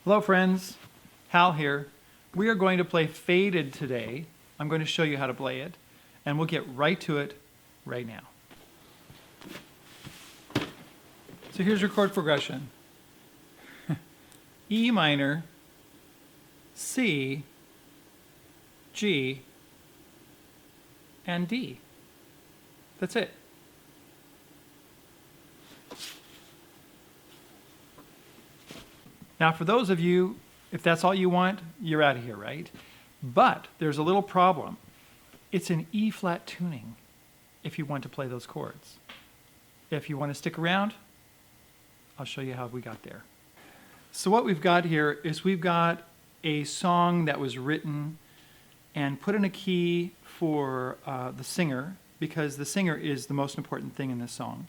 Hello friends, Hal here. We are going to play Faded today. I'm going to show you how to play it, and we'll get right to it right now. So here's your chord progression. E minor, C, G, and D. That's it. Now for those of you, if that's all you want, you're out of here, right? But there's a little problem. It's an E-flat tuning if you want to play those chords. If you want to stick around, I'll show you how we got there. So what we've got here is we've got a song that was written and put in a key for the singer, because the singer is the most important thing in this song.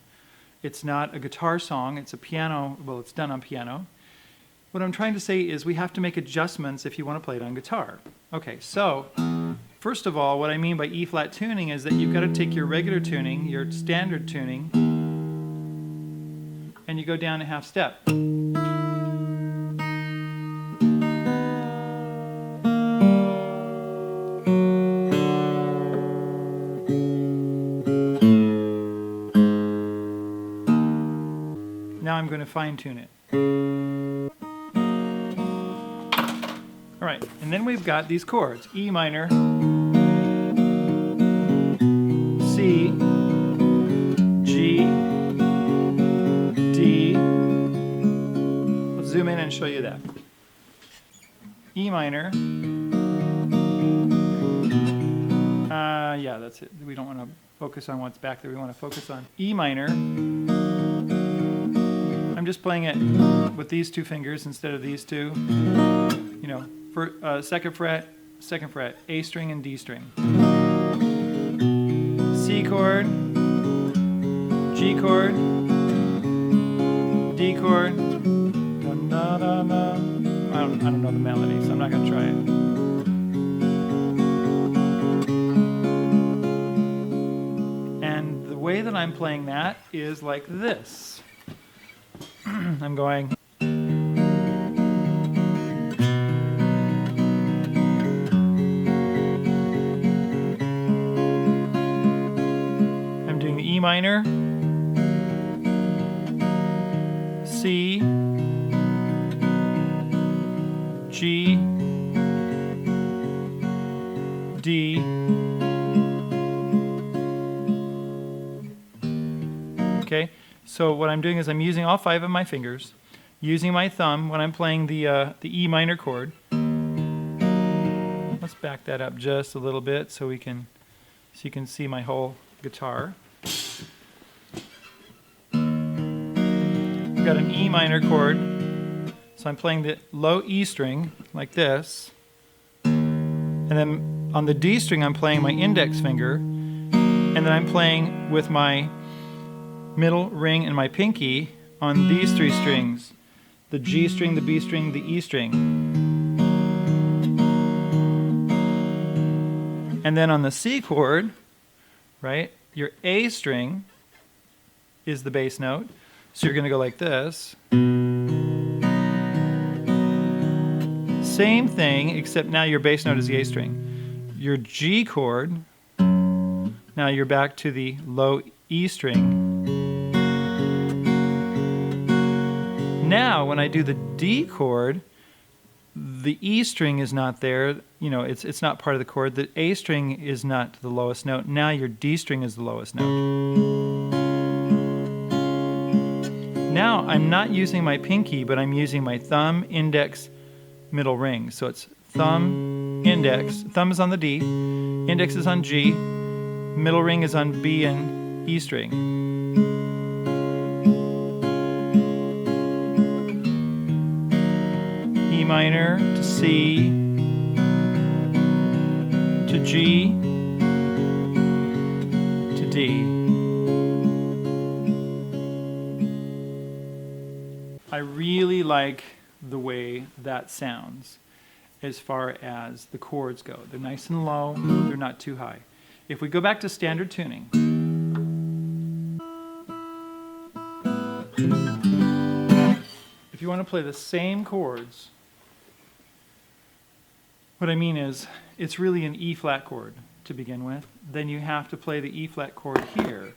It's not a guitar song, it's a piano, well, it's done on piano. What I'm trying to say is we have to make adjustments if you want to play it on guitar. Okay, so first of all, what I mean by E-flat tuning is that you've got to take your regular tuning, your standard tuning, and you go down a half step. Now I'm going to fine tune it. All right, and then we've got these chords: E minor, C, G, D. Let's zoom in and show you that. E minor. Yeah, that's it. We don't want to focus on what's back there. We want to focus on E minor. I'm just playing it with these two fingers instead of these two. You know, for second fret, A string and D string. C chord, G chord, D chord. Da, da, da. I don't know the melody, so I'm not going to try it. And the way that I'm playing that is like this. I'm going. I'm doing the E minor, C, G, D, okay? So what I'm doing is I'm using all 5 of my fingers, using my thumb when I'm playing the E minor chord. Let's back that up just a little bit so you can see my whole guitar. I've got an E minor chord, so I'm playing the low E string like this, and then on the D string I'm playing my index finger, and then I'm playing with my middle ring and my pinky on these 3 strings: the G string, the B string, the E string. And then on the C chord, right, your A string is the bass note, so you're going to go like this. Same thing, except now your bass note is the A string. Your G chord, now you're back to the low E string. Now, when I do the D chord, the E string is not there. You know, it's not part of the chord. The A string is not the lowest note. Now your D string is the lowest note. Now I'm not using my pinky, but I'm using my thumb, index, middle ring. So it's thumb, index. Thumb is on the D, index is on G, middle ring is on B and E string. E minor to C to G to D. I really like the way that sounds as far as the chords go. They're nice and low, they're not too high. If we go back to standard tuning, if you want to play the same chords What I mean is, it's really an E flat chord to begin with. Then you have to play the E flat chord here.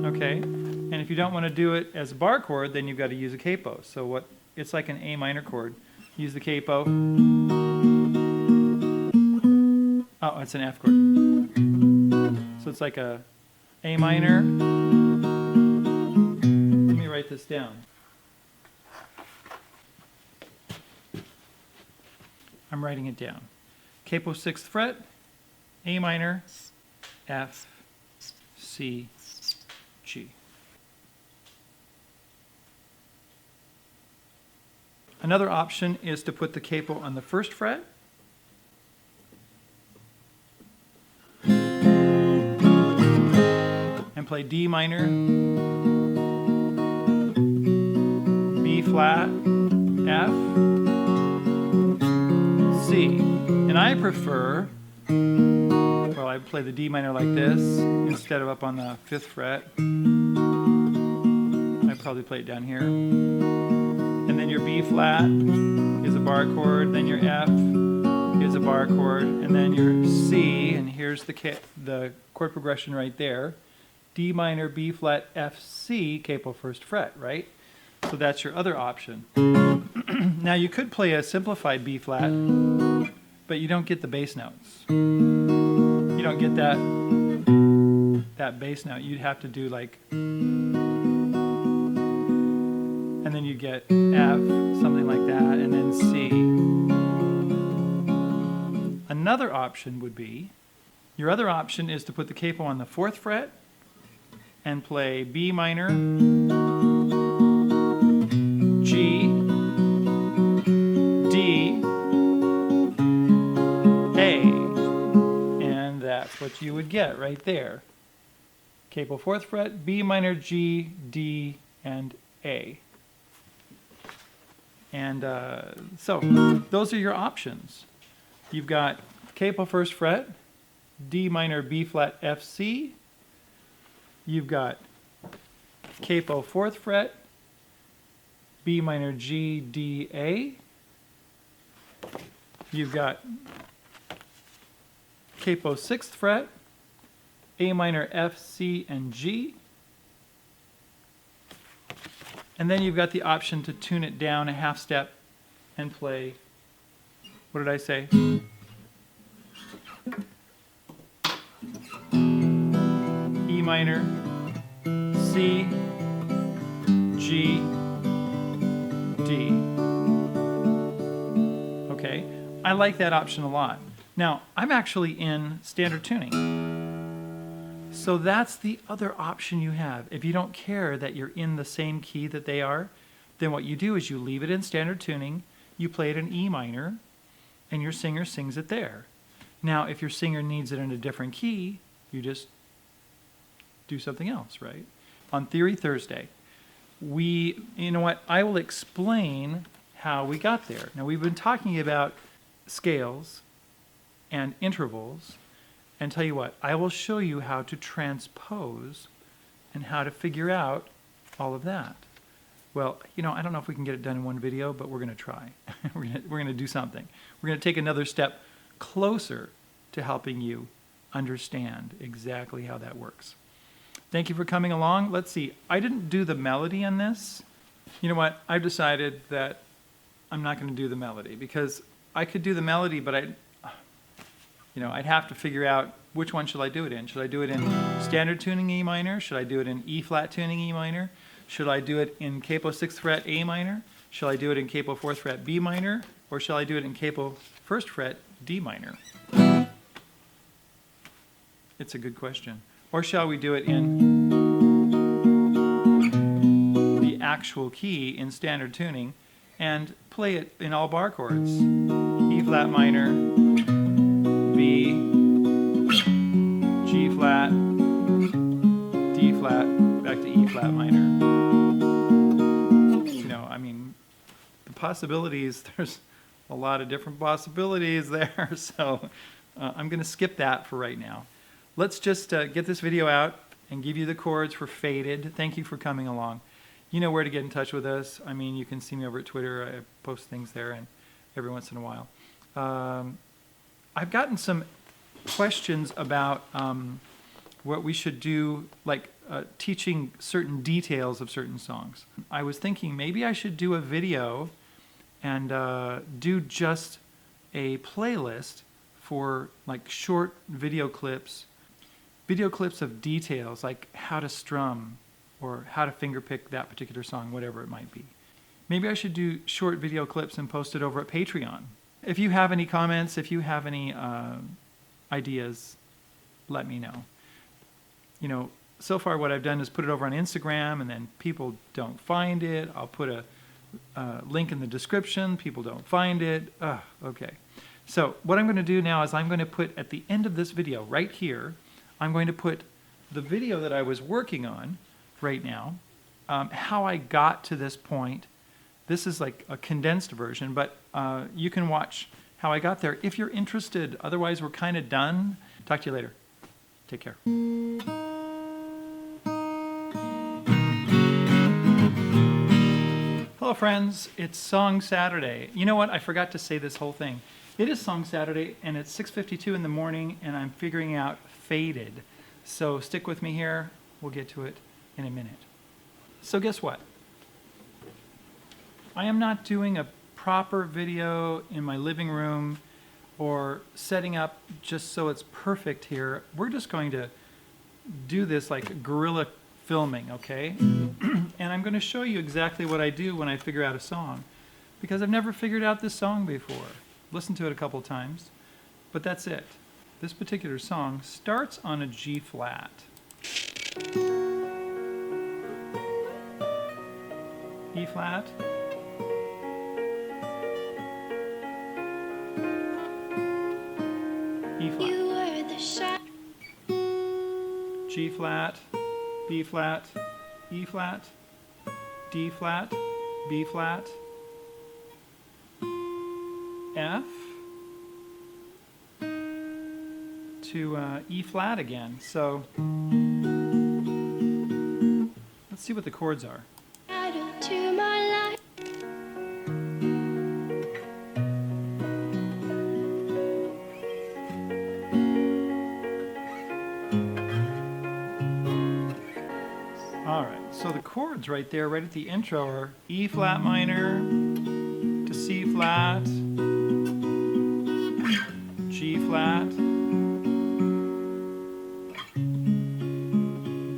Okay? And if you don't want to do it as a bar chord, then you've got to use a capo. So it's like an A minor chord. Use the capo. Oh, it's an F chord. So it's like a A minor. Let me write this down. I'm writing it down. Capo 6th fret, A minor, F, C, G. Another option is to put the capo on the 1st fret. And play D minor, B flat, F, C. And I prefer, well, I play the D minor like this instead of up on the 5th fret. I'd probably play it down here. And then your B flat is a bar chord, then your F is a bar chord, and then your C, and here's the chord progression right there. D minor, B flat, F, C, capo 1st fret, right? So that's your other option. Now you could play a simplified B flat, but you don't get the bass notes. You don't get that bass note. You'd have to do like, and then you get F, something like that, and then C. Another option would be, your other option is to put the capo on the 4th fret and play B minor, G, D, A, and that's what you would get right there. Capo 4th fret, B minor, G, D, and A. And so those are your options. You've got capo 1st fret, D minor, B flat, F, C. You've got capo 4th fret, B minor, G, D, A. You've got capo 6th fret, A minor, F, C, and G. And then you've got the option to tune it down a half step and play, what did I say? E minor, C, G, D. Okay, I like that option a lot. Now, I'm actually in standard tuning. So that's the other option you have. If you don't care that you're in the same key that they are, then what you do is you leave it in standard tuning, you play it in E minor, and your singer sings it there. Now, if your singer needs it in a different key, you just do something else, right? On Theory Thursday, you know what, I will explain how we got there. Now, we've been talking about scales and intervals, and tell you what, I will show you how to transpose and how to figure out all of that. Well, you know, I don't know if we can get it done in one video, but we're going to try. we're going to do something. We're going to take another step closer to helping you understand exactly how that works. Thank you for coming along. Let's see. I didn't do the melody on this. You know what? I've decided that I'm not going to do the melody because I could do the melody, but I'd have to figure out which one should I do it in. Should I do it in standard tuning E minor? Should I do it in E flat tuning E minor? Should I do it in capo 6th fret A minor? Should I do it in capo 4th fret B minor? Or shall I do it in capo 1st fret D minor? It's a good question. Or shall we do it in the actual key in standard tuning and play it in all bar chords? E flat minor, B, G flat, D flat, back to E flat minor. You know, I mean, the possibilities, there's a lot of different possibilities there, so I'm going to skip that for right now. Let's just get this video out and give you the chords for Faded. Thank you for coming along. You know where to get in touch with us. I mean, you can see me over at Twitter. I post things there, and every once in a while. I've gotten some questions about what we should do, like teaching certain details of certain songs. I was thinking maybe I should do a video and do just a playlist for like short video clips of details, like how to strum or how to fingerpick that particular song, whatever it might be. Maybe I should do short video clips and post it over at Patreon. If you have any comments, if you have any ideas, let me know. You know, so far what I've done is put it over on Instagram, and then people don't find it. I'll put a link in the description. People don't find it. Okay. So what I'm going to do now is I'm going to put at the end of this video right here, I'm going to put the video that I was working on right now, how I got to this point. This is like a condensed version, but you can watch how I got there if you're interested. Otherwise, we're kind of done. Talk to you later. Take care. Hello, friends. It's Song Saturday. You know what? I forgot to say this whole thing. It is Song Saturday, and it's 6:52 in the morning, and I'm figuring out Faded. So stick with me here. We'll get to it in a minute. So guess what? I am not doing a proper video in my living room or setting up just so it's perfect here. We're just going to do this like guerrilla filming, okay? And I'm going to show you exactly what I do when I figure out a song, because I've never figured out this song before. Listened to it a couple times, but that's it. This particular song starts on a G flat. E flat. E flat. G flat, B flat, E flat, D flat, B flat, F to E flat again. So let's see what the chords are. So the chords right there, right at the intro, are E flat minor to C flat, G flat,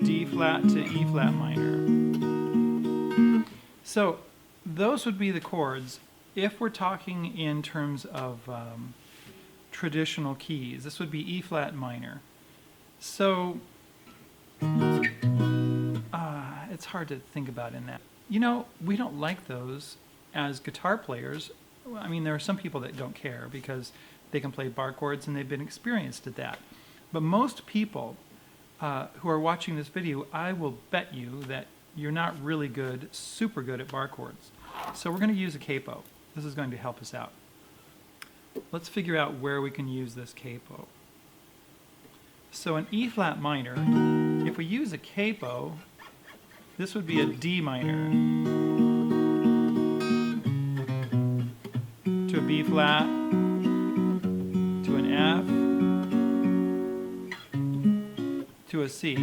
D flat to E flat minor. So those would be the chords if we're talking in terms of traditional keys. This would be E flat minor. So it's hard to think about in that. You know, we don't like those as guitar players. I mean, there are some people that don't care because they can play bar chords and they've been experienced at that. But most people who are watching this video, I will bet you that you're not really good, super good at bar chords. So we're going to use a capo. This is going to help us out. Let's figure out where we can use this capo. So an E flat minor, if we use a capo, this would be a D minor to a B flat to an F to a C.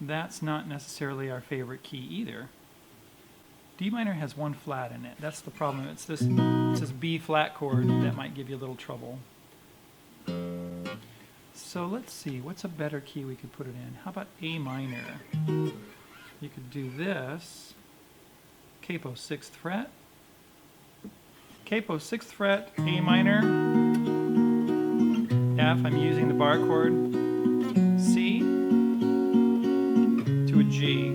That's not necessarily our favorite key either. D minor has one flat in it. That's the problem. It's this B flat chord that might give you a little trouble. So let's see, what's a better key we could put it in? How about A minor? You could do this. Capo 6th fret. Capo 6th fret, A minor. F, I'm using the bar chord. C to a G.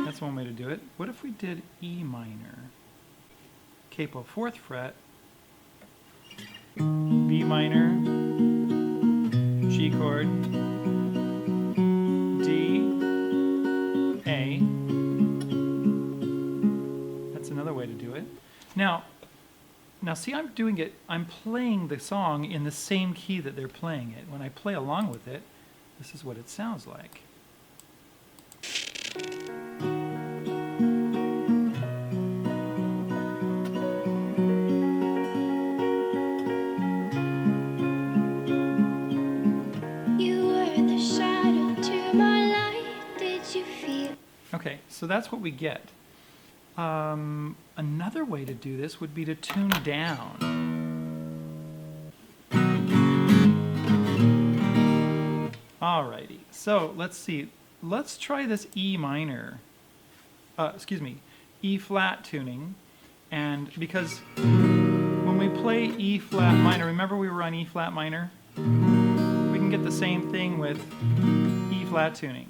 That's one way to do it. What if we did E minor? Capo 4th fret. B minor, G chord, D, A. That's another way to do it. Now see, I'm playing the song in the same key that they're playing it. When I play along with it, this is what it sounds like. So that's what we get. Another way to do this would be to tune down. Alrighty, so let's see. Let's try this E minor, E flat tuning. And because when we play E flat minor, remember we were on E flat minor? We can get the same thing with E flat tuning.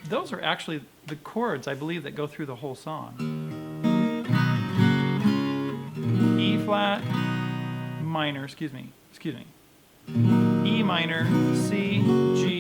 Those are actually the chords, I believe, that go through the whole song. E flat minor, E minor, C, G,